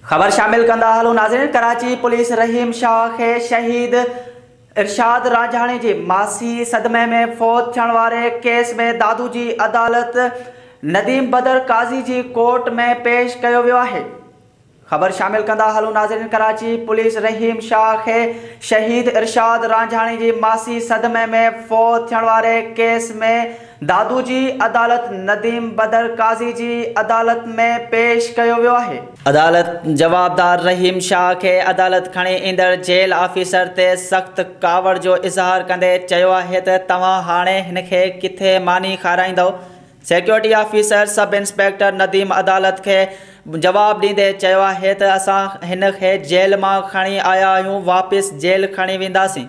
खबर शामिल कंदा हलूं नाज़रीन। कराची पुलिस रहीम शाह के शहीद इरशाद रांझाणी जी मासी सदमे में फौत थियण वारे केस में दादू जी अदालत नदीम बदर काज़ी जी कोर्ट में पेश कयो वियो आहे। खबर शामिल कंदा हलूं नाज़रीन। कराची पुलिस रहीम शाह के शहीद इरशाद रांझाणी जी मासी सदमे में फौत थियण वारे केस में दादू जी अदालत नदीम बदर काज़ी जी अदालत में पेश कयो वियो आहे। अदालत जवाबदार रहीम शाह के अदालत खणी ईंदड़ जेल ऑफिसर ते सख्त कावड़ जो इज़हार कंदे चयो आहे त तव्हां हाणे हिनखे किथे मानी खाराईंदो। Security officer sub inspector Nadeem अदालत के जवाब ॾींदे चयो आहे त असां हिनखे जेल मां खणी आया आहियूं, वापस जेल खणी वेंदासीं।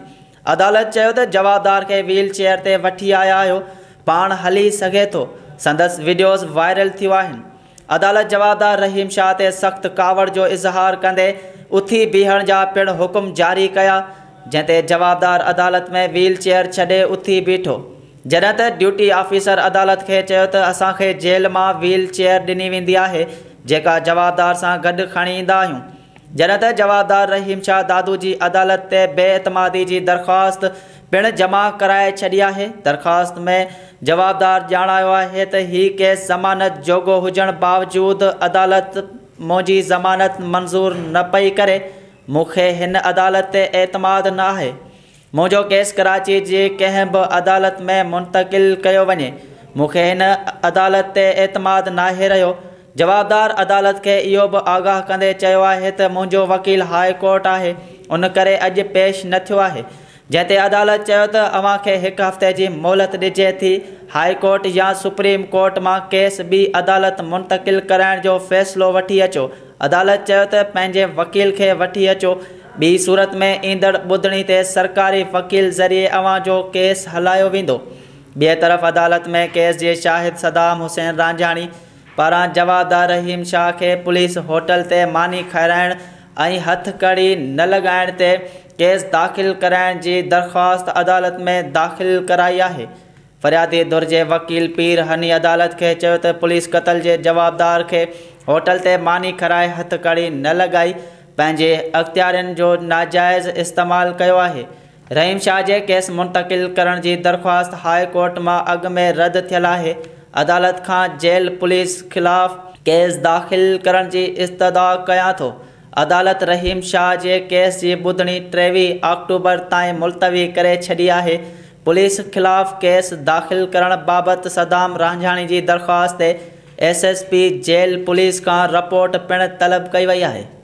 अदालत चयो त जवाबदार के व्हील चेयर ते वठी आया आहियो, पाण हली सघे थो। संदसि वीडियोज़ वायरल थियूं आहिनि। अदालत जवाबदार रहीम शाह ते सख्त कावड़ जो इज़हार कंदे उथी बीहण जा पिण हुकुम जारी कया, जंहिं जवाबदार अदालत में व्हील चेयर छॾे उथी बीठो। जॾहिं त ड्यूटी ऑफिसर अदालत के चयो त असांखे जेल मां व्हील चेयर ॾिनी वेंदी आहे, जेका जवाबदार सां गॾु खणी ईंदा आहियूं। जॾहिं त जवाबदार रहीम शाह दादू जी अदालत ते बेएतमादी जी दरख़्वास्त पिण जमा कराए छॾी आहे। दरख़्वास्त में जवाबदार ॼाणायो आहे त हीउ केस ज़मानत जोॻो हुजण बावजूद अदालत मुंहिंजी ज़मानत मंज़ूर न पई करे। मूंखे हिन अदालत ते एतमाद न आहे। मुंहिंजो केस कराची जी कंहिं बि अदालत में मुंतक़िल कयो वञे। मूंखे हिन अदालत ते एतमाद नाहे रहियो। जवाबदार अदालत के इहो बि आगाह कंदे चयो आहे त मुंहिंजो वकील हाई कोर्ट आहे, उन करे अॼु पेश न थियो आहे। जंहिं ते अदालत चयो त अव्हांखे हिकु हफ़्ते जी मोहलत ॾिजे थी। हाई कोर्ट या सुप्रीम कोर्ट मां केस ॿी अदालत मुंतक़िल कराइण जो फ़ैसिलो वठी अचो। अदालत चयो त पंहिंजे वकील खे वठी अचो। ॿी सूरत में ईंदड़ ॿुधणी ते सरकारी वकील ज़रिए अव्हां जो केस हलायो वेंदो। ॿिए तरफ़ अदालत में केस जे शाहिद सदाम हुसैन रांझाणी पारां जवाबदार रहीम शाह खे पुलिस होटल ते मानी खाराइण ऐं हथकड़ी न लॻाइण ते केस दाख़िल कराइण जी दरख़्वास्त अदालत में दाख़िल कराई आहे। फ़रियादी धुर जे वकील पीर हनी अदालत खे चयो त पुलिस क़त्ल जे जवाबदार खे होटल ते मानी खाराए हथकड़ी न लॻाई, पंहिंजे अख़्तियारनि जो नाजाइज़ इस्तेमालु कयो आहे। रहीम शाह जे केस मुंतक़िल करण जी दरख़्वास्त हाई कोर्ट मां अॻु में रद्द थियल आहे। अदालत खां जेल पुलिस ख़िलाफ़ केस दाख़िल करण जी इस्तदा कयां थो। अदालत रहीम शाह जे केस जी ॿुधणी 23 अक्टूबर ताईं मुलतवी करे छॾी आहे। पुलिस ख़िलाफ़ केस दाख़िल करण बाबति सदाम रांझाणी जी दरख़्वास्त ते SSP जेल पुलिस खां रिपोर्ट पिण तलब कई वई आहे।